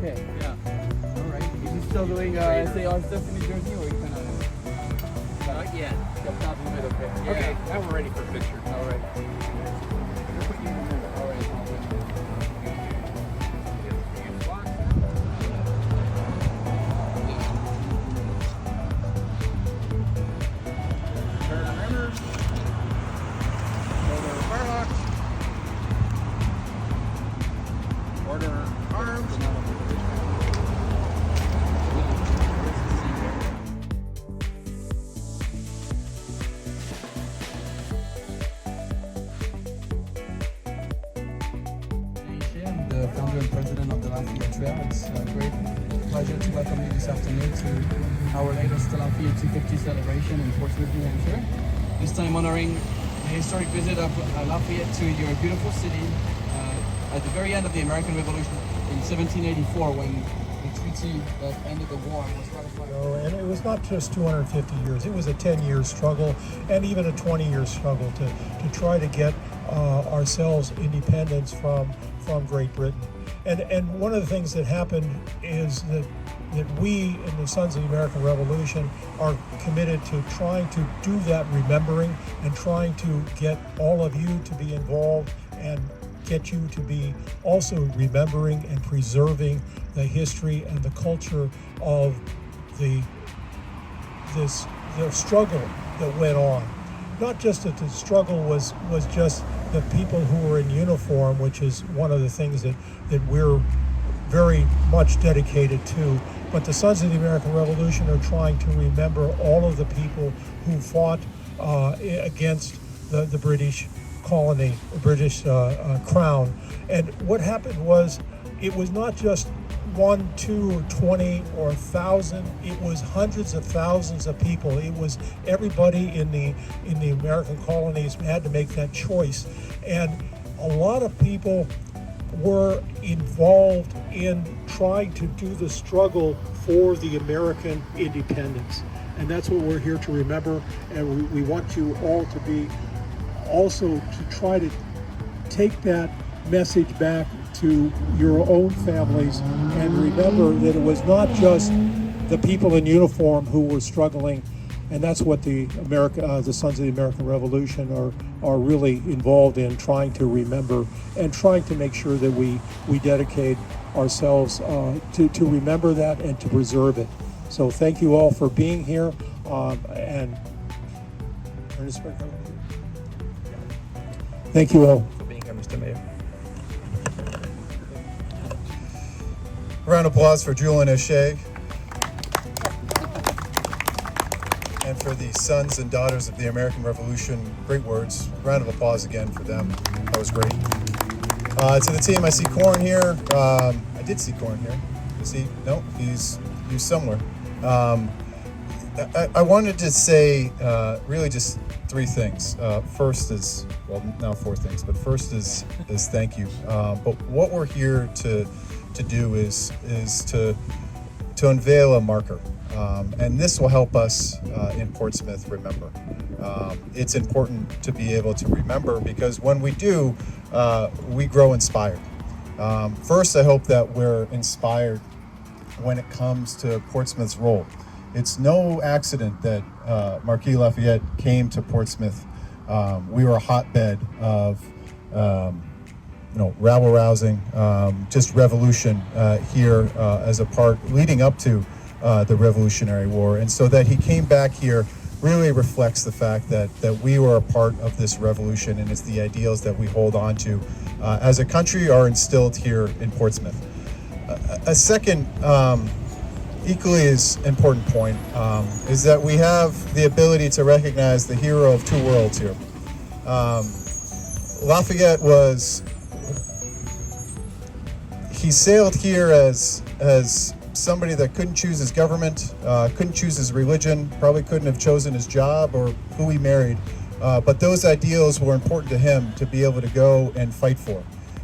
Okay. Yeah. All right. Is he still doing NSSAR stuff in New Jersey, or he kind of Not yet. stepped out a little bit? Okay. Yeah. Okay. Now we're ready for a picture. All right. We'll put you in the middle. All right. Turn remember. Shoulder firelocks. Order arms. I'm the founder and president of the Lafayette Trail. It's a great pleasure to welcome you this afternoon to our latest Lafayette 250 celebration in Portsmouth, New Hampshire. This time honoring the historic visit of Lafayette to your beautiful city at the very end of the American Revolution in 1784, when the treaty that ended the war was ratified. And it was not just 250 years, it was a 10-year struggle and even a 20-year struggle to try to get ourselves independence from Great Britain. And one of the things that happened is that we in the Sons of the American Revolution are committed to trying to do that remembering and trying to get all of you to be involved and get you to be also remembering and preserving the history and the culture of the struggle that went on. Not just that the struggle was just the people who were in uniform, which is one of the things that we're very much dedicated to, but the Sons of the American Revolution are trying to remember all of the people who fought against the British colony, the British crown. And what happened was, it was not just 1, 2, or 20 or 1,000. It was hundreds of thousands of people. It was everybody in the American colonies had to make that choice, and a lot of people were involved in trying to do the struggle for the American independence, and that's what we're here to remember. And we want you all to be also to try to take that message back to your own families and remember that it was not just the people in uniform who were struggling, and that's what the Sons of the American Revolution are really involved in, trying to remember and trying to make sure that we dedicate ourselves to remember that and to preserve it. So thank you all for being here, and thank you all for being here, Mr. Mayor. A round of applause for Julien Pierre and for the sons and daughters of the American Revolution. Great words. Round of applause again for them. That was great. To the team, I see Corn here. I did see Corn here. Is he? No, he's somewhere. I wanted to say really just 3 things. First is, well, now 4 things, but first is thank you. But what we're here to do is to unveil a marker, and this will help us in Portsmouth remember. It's important to be able to remember, because when we do, we grow inspired. First, I hope that we're inspired when it comes to Portsmouth's role. It's no accident that Marquis de Lafayette came to Portsmouth. We were a hotbed of rabble-rousing, just revolution here as a part leading up to the Revolutionary War. And so that he came back here really reflects the fact that we were a part of this revolution, and it's the ideals that we hold on to as a country are instilled here in Portsmouth. A second equally as important point is that we have the ability to recognize the hero of 2 worlds here. Lafayette he sailed here as somebody that couldn't choose his government, couldn't choose his religion, probably couldn't have chosen his job or who he married, but those ideals were important to him to be able to go and fight for.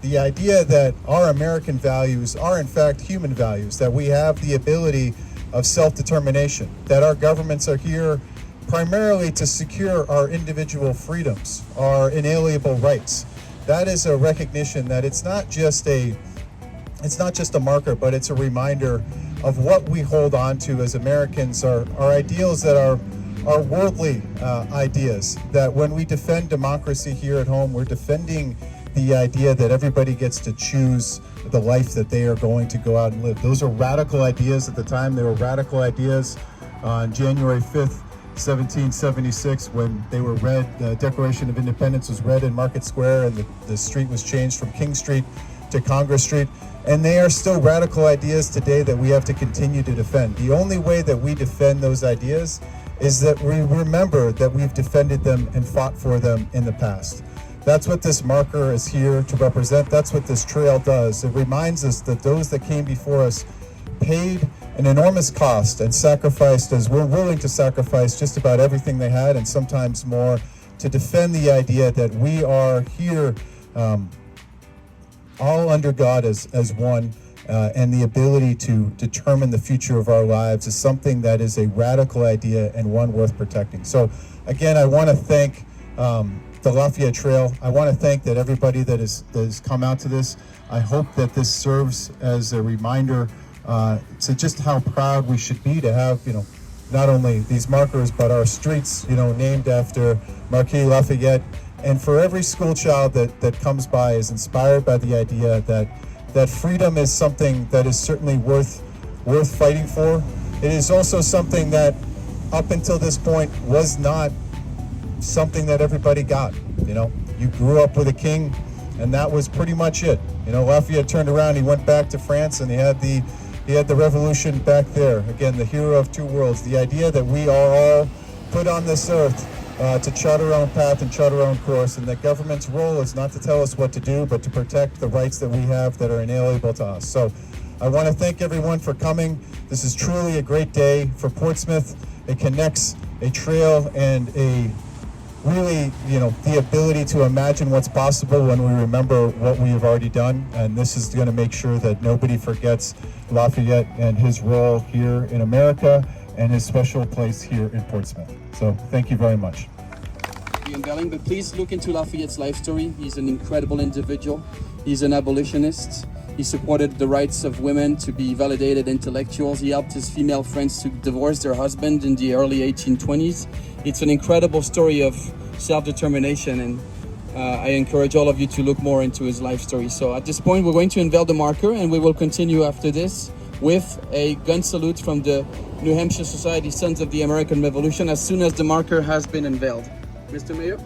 The idea that our American values are in fact human values, that we have the ability of self-determination, that our governments are here primarily to secure our individual freedoms, our inalienable rights. That is a recognition that it's not just a it's not just a marker, but it's a reminder of what we hold on to as Americans, our ideals that are worldly ideas, that when we defend democracy here at home, we're defending the idea that everybody gets to choose the life that they are going to go out and live. Those are radical ideas at the time. They were radical ideas on January 5th, 1776, when they were read. The Declaration of Independence was read in Market Square, and the street was changed from King Street to Congress Street. And they are still radical ideas today that we have to continue to defend. The only way that we defend those ideas is that we remember that we've defended them and fought for them in the past. That's what this marker is here to represent. That's what this trail does. It reminds us that those that came before us paid an enormous cost and sacrificed, as we're willing to sacrifice, just about everything they had and sometimes more, to defend the idea that we are here all under God as one, and the ability to determine the future of our lives is something that is a radical idea and one worth protecting. So again, I want to thank the Lafayette Trail. I want to thank that everybody that has come out to this. I hope that this serves as a reminder to just how proud we should be to have, not only these markers, but our streets, named after Marquis de Lafayette. And for every school child that comes by is inspired by the idea that freedom is something that is certainly worth fighting for. It is also something that up until this point was not something that everybody got. You grew up with a king, and that was pretty much it. Lafayette turned around, he went back to France, and he had the revolution back there. Again, the hero of two worlds. The idea that we are all put on this earth to chart our own path and chart our own course, and that government's role is not to tell us what to do, but to protect the rights that we have that are inalienable to us. So I want to thank everyone for coming. This is truly a great day for Portsmouth. It connects a trail and a really, the ability to imagine what's possible when we remember what we have already done. And this is going to make sure that nobody forgets Lafayette and his role here in America and his special place here in Portsmouth. So thank you very much. The unveiling, but please look into Lafayette's life story. He's an incredible individual. He's an abolitionist. He supported the rights of women to be validated intellectuals. He helped his female friends to divorce their husband in the early 1820s. It's an incredible story of self-determination, and I encourage all of you to look more into his life story. So at this point, we're going to unveil the marker, and we will continue after this with a gun salute from the New Hampshire Society Sons of the American Revolution as soon as the marker has been unveiled. Mr. Mayor?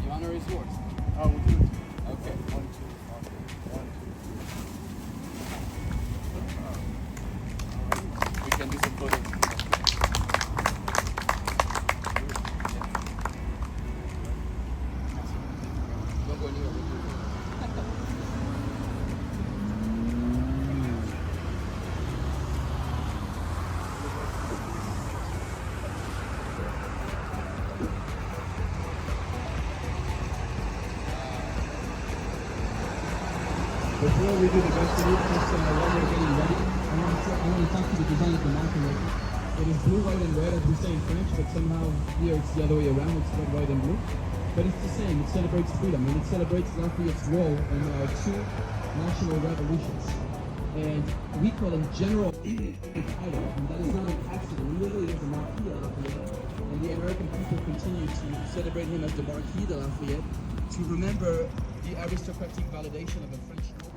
The honor is yours. We'll do it. Okay. 1, 2, 1, 2. We can do some photos. Don't go anywhere. Before we do the best salute, just while we're getting ready, I want to talk to the design of the marker. It is blue, white, and red, as we say in French, but somehow here it's the other way around. It's red, white, and blue. But it's the same. It celebrates freedom, and it celebrates Lafayette's role in our two national revolutions. And we call him General title, and that is not an accident. He literally is a Marquis de Lafayette, and the American people continue to celebrate him as the Marquis de Lafayette to remember the aristocratic validation of a French noble.